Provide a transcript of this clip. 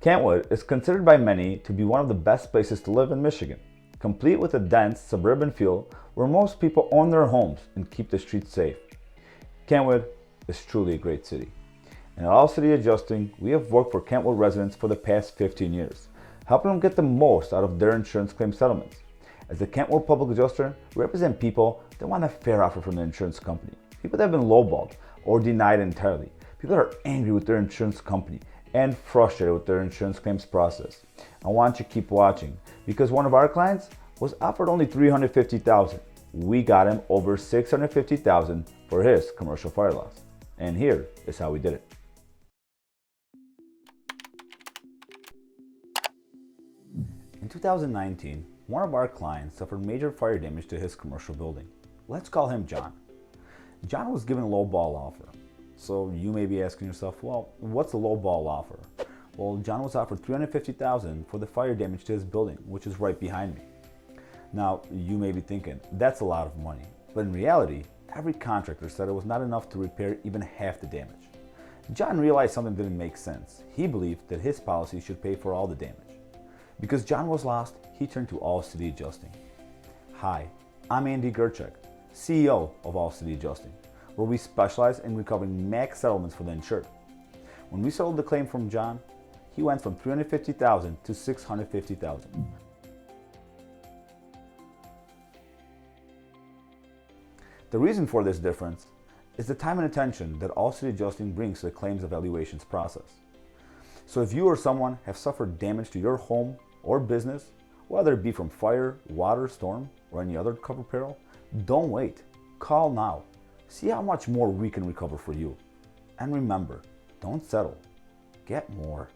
Kentwood is considered by many to be one of the best places to live in Michigan, complete with a dense suburban feel where most people own their homes and keep the streets safe. Kentwood is truly a great city. And at All City Adjusting, we have worked for Kentwood residents for the past 15 years, helping them get the most out of their insurance claim settlements. As the Kentwood Public Adjuster, we represent people that want a fair offer from the insurance company, people that have been lowballed or denied entirely, people that are angry with their insurance company and frustrated with their insurance claims process. I want you to keep watching because one of our clients was offered only $350,000. We got him over $650,000 for his commercial fire loss. And here is how we did it. In 2019, one of our clients suffered major fire damage to his commercial building. Let's call him John. John was given a low ball offer. So you may be asking yourself, well, what's a low ball offer? Well, John was offered $350,000 for the fire damage to his building, which is right behind me. Now, you may be thinking, that's a lot of money. But in reality, every contractor said it was not enough to repair even half the damage. John realized something didn't make sense. He believed that his policy should pay for all the damage. Because John was lost, he turned to All City Adjusting. Hi, I'm Andy Gerchek, CEO of All City Adjusting, where we specialize in recovering max settlements for the insured. When we settled the claim from John, he went from $350,000 to $650,000. The reason for this difference is the time and attention that All City Adjusting brings to the claims evaluations process. So if you or someone have suffered damage to your home or business, whether it be from fire, water, storm, or any other covered peril, don't wait. Call now. See how much more we can recover for you. And remember, don't settle. Get more.